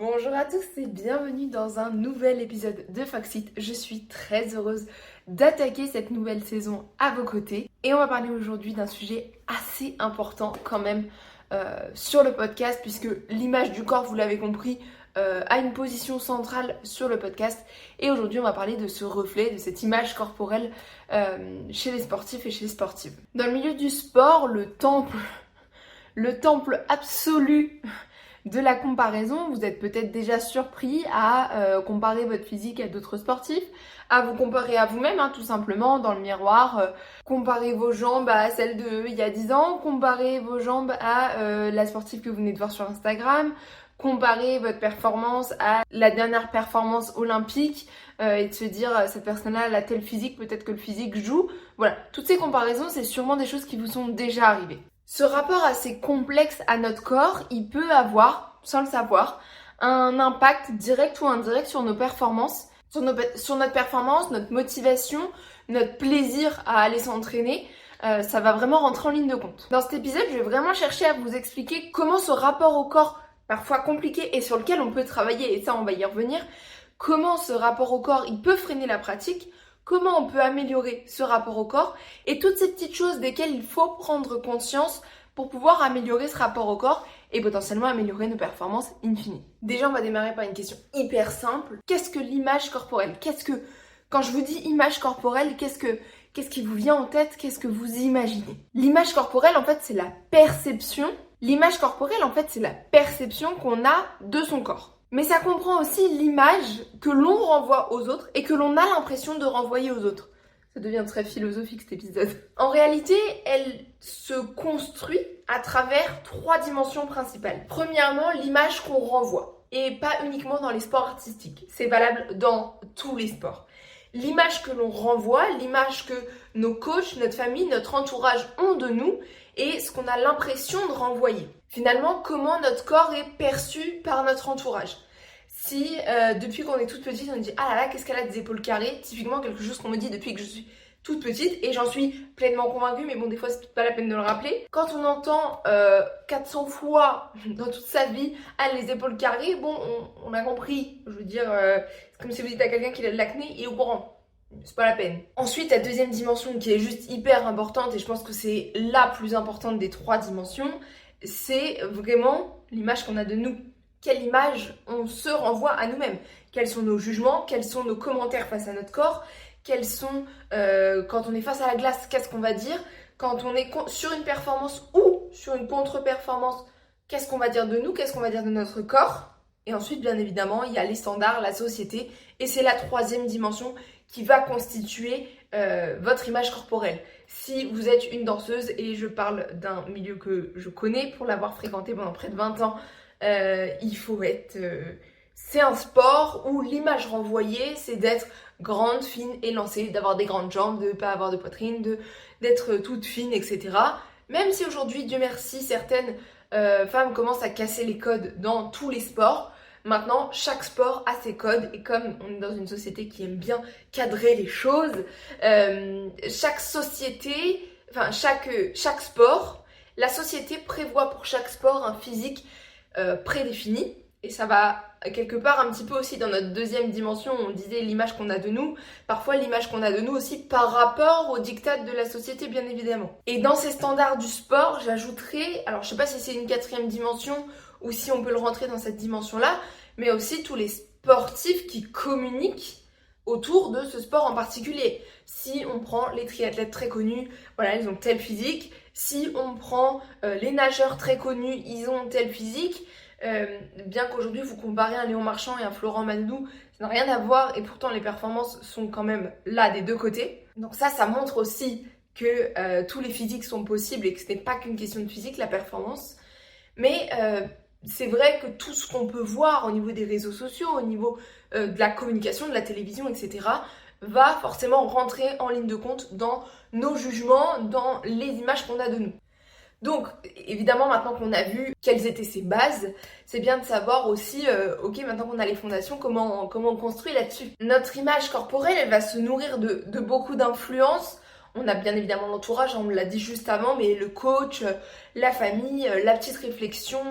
Bonjour à tous et bienvenue dans un nouvel épisode de Foxit. Je suis très heureuse d'attaquer cette nouvelle saison à vos côtés. Et on va parler aujourd'hui d'un sujet assez important quand même sur le podcast, puisque l'image du corps, vous l'avez compris, a une position centrale sur le podcast. Et aujourd'hui, on va parler de ce reflet, de cette image corporelle chez les sportifs et chez les sportives. Dans le milieu du sport, le temple absolu de la comparaison, vous êtes peut-être déjà surpris à comparer votre physique à d'autres sportifs, à vous comparer à vous-même, tout simplement, dans le miroir. Comparez vos jambes à celles d'il y a 10 ans, comparez vos jambes à la sportive que vous venez de voir sur Instagram, comparez votre performance à la dernière performance olympique et de se dire cette personne-là elle a tel physique, peut-être que le physique joue. Voilà, toutes ces comparaisons, c'est sûrement des choses qui vous sont déjà arrivées. Ce rapport assez complexe à notre corps, il peut avoir, sans le savoir, un impact direct ou indirect sur nos performances, sur notre performance, notre motivation, notre plaisir à aller s'entraîner. Ça va vraiment rentrer en ligne de compte. Dans cet épisode, je vais vraiment chercher à vous expliquer comment ce rapport au corps, parfois compliqué et sur lequel on peut travailler, et ça on va y revenir, comment ce rapport au corps, il peut freiner la pratique, comment on peut améliorer ce rapport au corps et toutes ces petites choses desquelles il faut prendre conscience pour pouvoir améliorer ce rapport au corps et potentiellement améliorer nos performances in fine. Déjà, on va démarrer par une question hyper simple. Qu'est-ce que l'image corporelle ? Quand je vous dis image corporelle, qu'est-ce qui vous vient en tête ? Qu'est-ce que vous imaginez ? L'image corporelle, en fait, c'est la perception. L'image corporelle, en fait, c'est la perception qu'on a de son corps. Mais ça comprend aussi l'image que l'on renvoie aux autres et que l'on a l'impression de renvoyer aux autres. Ça devient très philosophique cet épisode. En réalité, elle se construit à travers 3 dimensions principales. Premièrement, l'image qu'on renvoie. Et pas uniquement dans les sports artistiques. C'est valable dans tous les sports. L'image que l'on renvoie, l'image que nos coachs, notre famille, notre entourage ont de nous et ce qu'on a l'impression de renvoyer. Finalement, comment notre corps est perçu par notre entourage. Si depuis qu'on est toute petite, on dit « Ah là là, qu'est-ce qu'elle a des épaules carrées ?» Typiquement quelque chose qu'on me dit depuis que je suis toute petite et j'en suis pleinement convaincue, mais bon, des fois, c'est pas la peine de le rappeler. Quand on entend 400 fois dans toute sa vie « Ah, les épaules carrées », bon, on a compris. Je veux dire, c'est comme si vous dites à quelqu'un qu'il a de l'acné et au courant. C'est pas la peine. Ensuite, la deuxième dimension qui est juste hyper importante, et je pense que c'est la plus importante des 3 dimensions, c'est vraiment l'image qu'on a de nous. Quelle image on se renvoie à nous-mêmes? Quels sont nos jugements? Quels sont nos commentaires face à notre corps? Quels sont, quand on est face à la glace, qu'est-ce qu'on va dire? Quand on est sur une performance ou sur une contre-performance, qu'est-ce qu'on va dire de nous? Qu'est-ce qu'on va dire de notre corps? Et ensuite, bien évidemment, il y a les standards, la société, et c'est la 3e dimension qui va constituer votre image corporelle. Si vous êtes une danseuse, et je parle d'un milieu que je connais pour l'avoir fréquenté pendant près de 20 ans, il faut être... c'est un sport où l'image renvoyée, c'est d'être grande, fine, élancée, d'avoir des grandes jambes, de ne pas avoir de poitrine, d'être toute fine, etc. Même si aujourd'hui, Dieu merci, certaines femmes commencent à casser les codes dans tous les sports, maintenant, chaque sport a ses codes et comme on est dans une société qui aime bien cadrer les choses, chaque société, enfin chaque sport, la société prévoit pour chaque sport un physique prédéfini et ça va quelque part un petit peu aussi dans notre 2e dimension, on disait l'image qu'on a de nous, parfois l'image qu'on a de nous aussi par rapport aux dictats de la société bien évidemment. Et dans ces standards du sport, j'ajouterais, alors je sais pas si c'est une 4e dimension ou si on peut le rentrer dans cette dimension-là, mais aussi tous les sportifs qui communiquent autour de ce sport en particulier. Si on prend les triathlètes très connus, voilà, ils ont tel physique. Si on prend les nageurs très connus, ils ont tel physique. Bien qu'aujourd'hui vous comparez un Léon Marchand et un Florent Manodou, ça n'a rien à voir et pourtant les performances sont quand même là des 2 côtés. Donc ça montre aussi que tous les physiques sont possibles et que ce n'est pas qu'une question de physique, la performance. Mais c'est vrai que tout ce qu'on peut voir au niveau des réseaux sociaux, au niveau de la communication, de la télévision, etc., va forcément rentrer en ligne de compte dans nos jugements, dans les images qu'on a de nous. Donc, évidemment, maintenant qu'on a vu quelles étaient ces bases, c'est bien de savoir aussi, ok, maintenant qu'on a les fondations, comment on construit là-dessus. Notre image corporelle, elle va se nourrir de beaucoup d'influences. On a bien évidemment l'entourage, on l'a dit juste avant, mais le coach, la famille, la petite réflexion,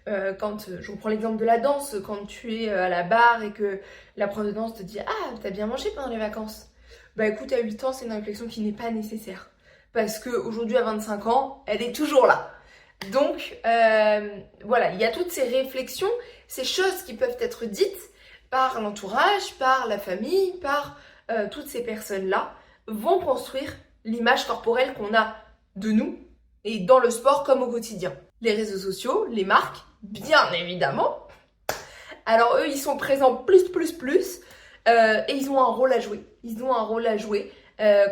Je reprends l'exemple de la danse, quand tu es à la barre et que la prof de danse te dit « Ah, t'as bien mangé pendant les vacances ?» Bah écoute, à 8 ans, c'est une réflexion qui n'est pas nécessaire. Parce qu'aujourd'hui, à 25 ans, elle est toujours là. Donc, voilà, il y a toutes ces réflexions, ces choses qui peuvent être dites par l'entourage, par la famille, par toutes ces personnes-là, vont construire l'image corporelle qu'on a de nous, et dans le sport comme au quotidien. Les réseaux sociaux, les marques, bien évidemment. Alors eux, ils sont présents plus, et ils ont un rôle à jouer. Ils ont un rôle à jouer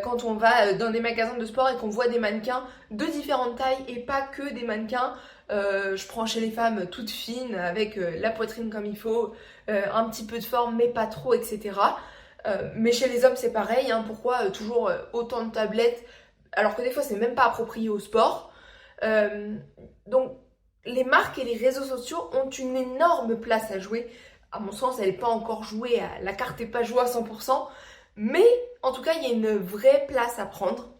quand on va dans des magasins de sport et qu'on voit des mannequins de différentes tailles et pas que des mannequins. Je prends chez les femmes toutes fines, avec la poitrine comme il faut, un petit peu de forme mais pas trop, etc. Mais chez les hommes c'est pareil, hein. Pourquoi toujours autant de tablettes alors que des fois c'est même pas approprié au sport. Donc les marques et les réseaux sociaux ont une énorme place à jouer. À mon sens, elle n'est pas encore jouée, la carte n'est pas jouée à 100%, mais en tout cas, il y a une vraie place à prendre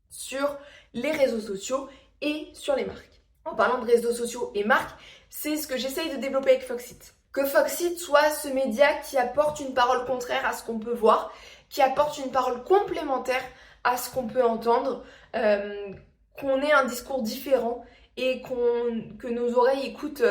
sur les réseaux sociaux et sur les marques. En parlant de réseaux sociaux et marques, c'est ce que j'essaye de développer avec Foxit. Que Foxit soit ce média qui apporte une parole contraire à ce qu'on peut voir, qui apporte une parole complémentaire à ce qu'on peut entendre, qu'on ait un discours différent et que nos oreilles écoutent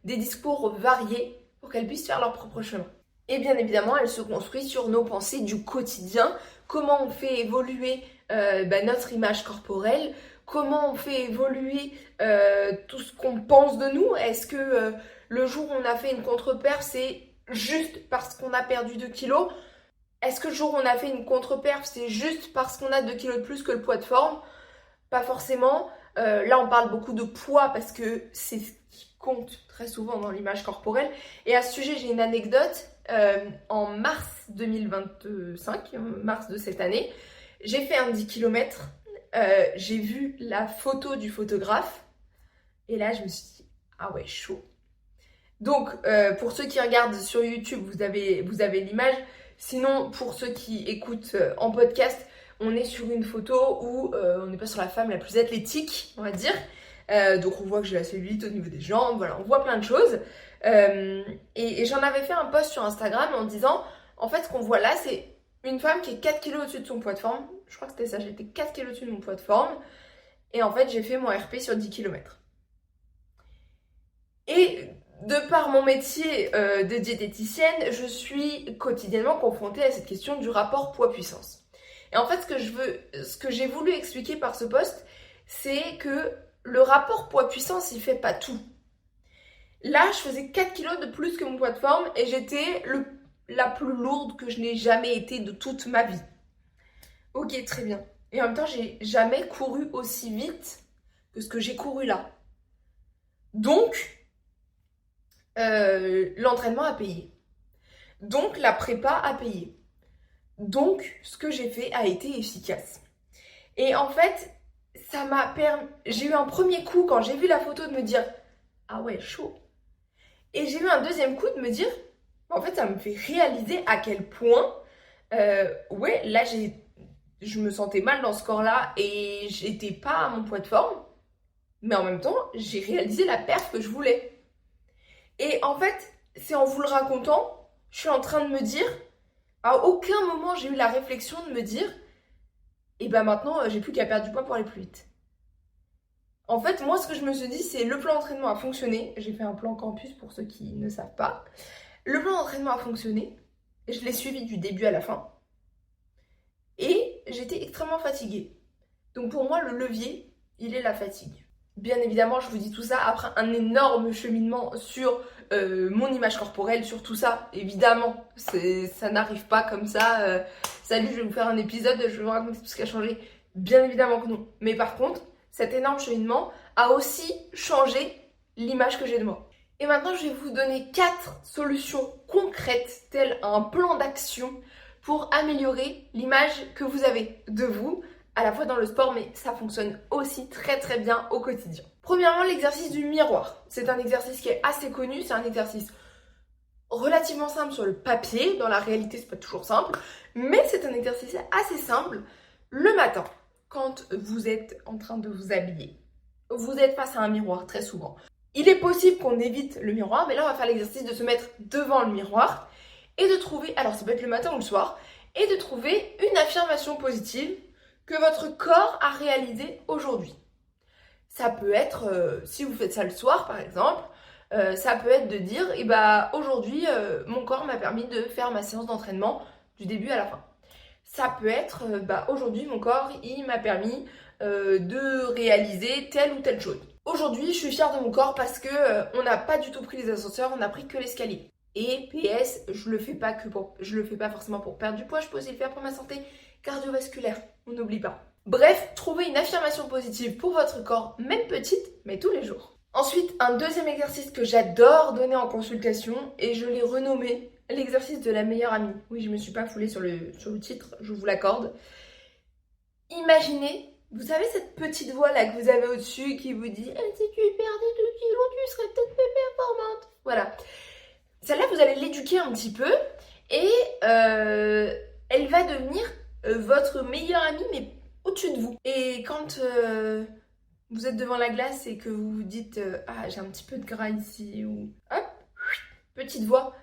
des discours variés pour qu'elles puissent faire leur propre chemin. Et bien évidemment, elle se construit sur nos pensées du quotidien, comment on fait évoluer notre image corporelle, comment on fait évoluer tout ce qu'on pense de nous. Est-ce que le jour où on a fait une contre-perf, c'est juste parce qu'on a perdu 2 kilos? Est-ce que le jour où on a fait une contre-perf, c'est juste parce qu'on a 2 kilos de plus que le poids de forme? Pas forcément. Là, on parle beaucoup de poids parce que c'est ce qui compte très souvent dans l'image corporelle. Et à ce sujet, j'ai une anecdote. En mars 2025, mars de cette année, j'ai fait un 10 km. J'ai vu la photo du photographe. Et là, je me suis dit, ah ouais, chaud. Donc, pour ceux qui regardent sur YouTube, vous avez l'image. Sinon, pour ceux qui écoutent en podcast, on est sur une photo où on n'est pas sur la femme la plus athlétique, on va dire. Donc on voit que j'ai la cellulite au niveau des jambes, voilà, on voit plein de choses. Et j'en avais fait un post sur Instagram en disant, en fait, ce qu'on voit là, c'est une femme qui est 4 kilos au-dessus de son poids de forme. Je crois que c'était ça, j'étais 4 kilos au-dessus de mon poids de forme. Et en fait, j'ai fait mon RP sur 10 km. Et de par mon métier de diététicienne, je suis quotidiennement confrontée à cette question du rapport poids-puissance. Et en fait, ce que j'ai voulu expliquer par ce post, c'est que le rapport poids-puissance, il fait pas tout. Là, je faisais 4 kilos de plus que mon poids de forme et j'étais la plus lourde que je n'ai jamais été de toute ma vie. Ok, très bien. Et en même temps, j'ai jamais couru aussi vite que ce que j'ai couru là. Donc, l'entraînement a payé. Donc, la prépa a payé. Donc, ce que j'ai fait a été efficace. Et en fait, ça m'a permis... J'ai eu un premier coup quand j'ai vu la photo de me dire « Ah ouais, chaud ». Et j'ai eu un deuxième coup de me dire « En fait, ça me fait réaliser à quel point, ouais, là, je me sentais mal dans ce corps-là et j'étais pas à mon poids de forme. Mais en même temps, j'ai réalisé la perf que je voulais. » Et en fait, c'est en vous le racontant, je suis en train de me dire... À aucun moment, j'ai eu la réflexion de me dire et ben maintenant, j'ai plus qu'à perdre du poids pour aller plus vite. En fait, moi, ce que je me suis dit, c'est le plan d'entraînement a fonctionné. J'ai fait un plan campus pour ceux qui ne savent pas. Le plan d'entraînement a fonctionné. Je l'ai suivi du début à la fin. Et j'étais extrêmement fatiguée. Donc pour moi, le levier, il est la fatigue. Bien évidemment, je vous dis tout ça après un énorme cheminement sur mon image corporelle, sur tout ça. Évidemment, ça n'arrive pas comme ça. Salut, je vais vous faire un épisode, je vais vous raconter tout ce qui a changé. Bien évidemment que non. Mais par contre, cet énorme cheminement a aussi changé l'image que j'ai de moi. Et maintenant, je vais vous donner 4 solutions concrètes, telles un plan d'action pour améliorer l'image que vous avez de vous, à la fois dans le sport, mais ça fonctionne aussi très très bien au quotidien. Premièrement, l'exercice du miroir. C'est un exercice qui est assez connu, c'est un exercice relativement simple sur le papier. Dans la réalité, c'est pas toujours simple, mais c'est un exercice assez simple. Le matin, quand vous êtes en train de vous habiller, vous êtes face à un miroir très souvent. Il est possible qu'on évite le miroir, mais là on va faire l'exercice de se mettre devant le miroir et de trouver, alors ça peut être le matin ou le soir, et de trouver une affirmation positive que votre corps a réalisée aujourd'hui. Ça peut être, si vous faites ça le soir par exemple, ça peut être de dire, aujourd'hui mon corps m'a permis de faire ma séance d'entraînement du début à la fin. Ça peut être, aujourd'hui mon corps il m'a permis de réaliser telle ou telle chose. Aujourd'hui, je suis fière de mon corps parce que on n'a pas du tout pris les ascenseurs, on a pris que l'escalier. Et PS, je le fais pas forcément pour perdre du poids, je peux aussi le faire pour ma santé cardiovasculaire. On n'oublie pas. Bref, trouvez une affirmation positive pour votre corps, même petite, mais tous les jours. Ensuite, un deuxième exercice que j'adore donner en consultation et je l'ai renommé l'exercice de la meilleure amie. Oui, je me suis pas foulée sur le titre, je vous l'accorde. Imaginez, vous savez cette petite voix là que vous avez au-dessus qui vous dit si tu perdais 2 kilos, tu serais peut-être plus performante. Voilà. Celle-là, vous allez l'éduquer un petit peu et elle va devenir votre meilleure amie, mais au-dessus de vous. Et quand vous êtes devant la glace et que vous vous dites j'ai un petit peu de gras ici, ou hop, petite voix,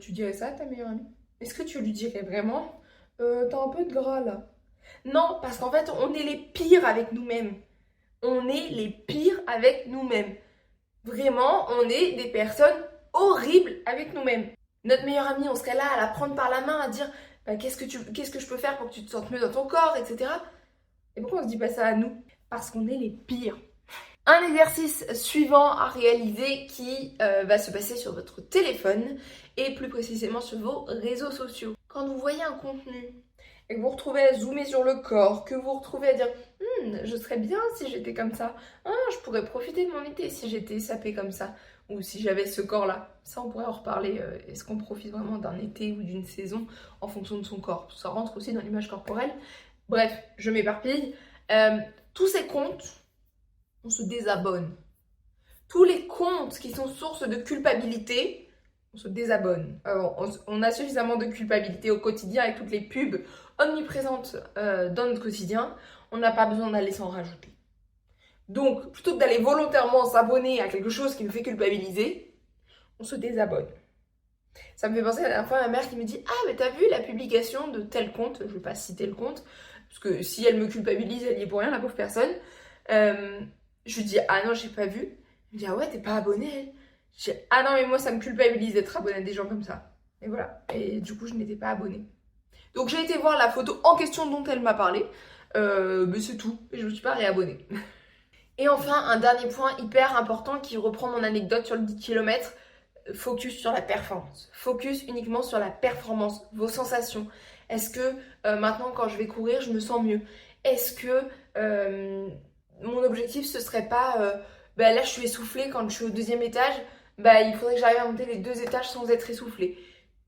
tu dirais ça à ta meilleure amie? Est-ce que tu lui dirais vraiment t'as un peu de gras là? Non, parce qu'en fait, on est les pires avec nous-mêmes. On est les pires avec nous-mêmes. Vraiment, on est des personnes horribles avec nous-mêmes. Notre meilleure amie, on serait là à la prendre par la main, à dire qu'est-ce que je peux faire pour que tu te sentes mieux dans ton corps, etc. Et pourquoi on se dit pas ça à nous? Parce qu'on est les pires. Un exercice suivant à réaliser qui va se passer sur votre téléphone et plus précisément sur vos réseaux sociaux. Quand vous voyez un contenu et que vous retrouvez à zoomer sur le corps, que vous retrouvez à dire je serais bien si j'étais comme ça, je pourrais profiter de mon été si j'étais sapée comme ça, ou si j'avais ce corps-là. Ça, on pourrait en reparler. Est-ce qu'on profite vraiment d'un été ou d'une saison en fonction de son corps? Ça rentre aussi dans l'image corporelle. Bref, je m'éparpille. Tous ces comptes, on se désabonne. Tous les comptes qui sont source de culpabilité, on se désabonne. On a suffisamment de culpabilité au quotidien avec toutes les pubs omniprésentes dans notre quotidien. On n'a pas besoin d'aller s'en rajouter. Donc, plutôt que d'aller volontairement s'abonner à quelque chose qui nous fait culpabiliser, on se désabonne. Ça me fait penser à la dernière fois à ma mère qui me dit mais t'as vu la publication de tel compte? Je ne vais pas citer le compte, parce que si elle me culpabilise, elle y est pour rien, la pauvre personne. Je lui dis non, j'ai pas vu. Elle me dit ouais, t'es pas abonné? Je dis non, mais moi ça me culpabilise d'être abonnée à des gens comme ça. Et voilà. Et du coup, je n'étais pas abonnée. Donc j'ai été voir la photo en question dont elle m'a parlé. Mais c'est tout. Je me suis pas réabonnée. Et enfin, un dernier point hyper important qui reprend mon anecdote sur le 10 km. Focus sur la performance. Focus uniquement sur la performance, vos sensations. Est-ce que maintenant quand je vais courir, je me sens mieux? Est-ce que mon objectif ce serait pas là je suis essoufflée quand je suis au 2e étage, il faudrait que j'arrive à monter les 2 étages sans être essoufflée.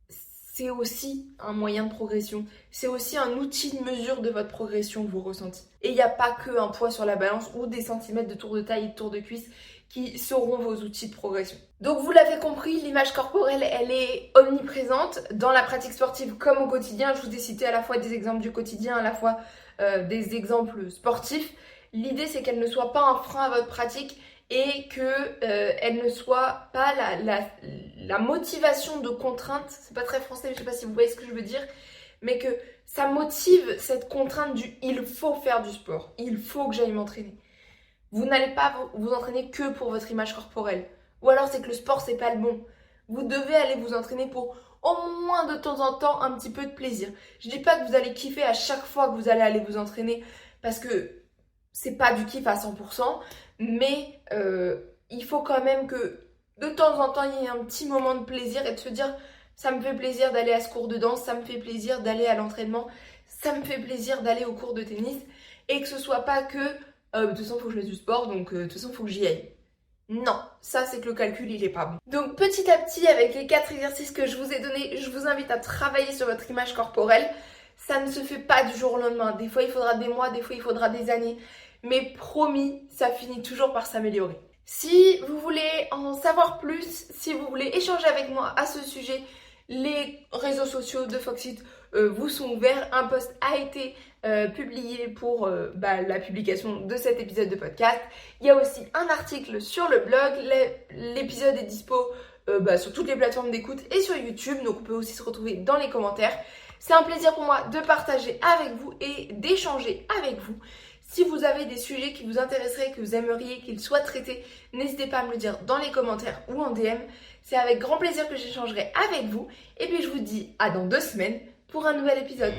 C'est aussi un moyen de progression. C'est aussi un outil de mesure de votre progression, vos ressentis. Et il n'y a pas que un poids sur la balance ou des centimètres de tour de taille et de tour de cuisse qui seront vos outils de progression. Donc vous l'avez compris, l'image corporelle, elle est omniprésente dans la pratique sportive comme au quotidien. Je vous ai cité à la fois des exemples du quotidien, à la fois des exemples sportifs. L'idée, c'est qu'elle ne soit pas un frein à votre pratique et qu'elle ne soit pas la motivation de contrainte. C'est pas très français, mais je sais pas si vous voyez ce que je veux dire, mais que ça motive cette contrainte du il faut faire du sport, il faut que j'aille m'entraîner. Vous n'allez pas vous entraîner que pour votre image corporelle. Ou alors c'est que le sport, c'est pas le bon. Vous devez aller vous entraîner pour au moins de temps en temps un petit peu de plaisir. Je dis pas que vous allez kiffer à chaque fois que vous allez aller vous entraîner parce que c'est pas du kiff à 100%, mais il faut quand même que de temps en temps il y ait un petit moment de plaisir et de se dire ça me fait plaisir d'aller à ce cours de danse, ça me fait plaisir d'aller à l'entraînement, ça me fait plaisir d'aller au cours de tennis et que ce soit pas que de toute façon, il faut que je fasse du sport, donc de toute façon, il faut que j'y aille. Non, ça, c'est que le calcul, il est pas bon. Donc, petit à petit, avec les 4 exercices que je vous ai donnés, je vous invite à travailler sur votre image corporelle. Ça ne se fait pas du jour au lendemain. Des fois, il faudra des mois, des fois, il faudra des années. Mais promis, ça finit toujours par s'améliorer. Si vous voulez en savoir plus, si vous voulez échanger avec moi à ce sujet, Les réseaux sociaux de Foxit vous sont ouverts. Un post a été publié pour la publication de cet épisode de podcast. Il y a aussi un article sur le blog. L'épisode est dispo sur toutes les plateformes d'écoute et sur YouTube. Donc on peut aussi se retrouver dans les commentaires. C'est un plaisir pour moi de partager avec vous et d'échanger avec vous. Si vous avez des sujets qui vous intéresseraient, que vous aimeriez qu'ils soient traités, n'hésitez pas à me le dire dans les commentaires ou en DM. C'est avec grand plaisir que j'échangerai avec vous. Et puis je vous dis à dans 2 semaines pour un nouvel épisode.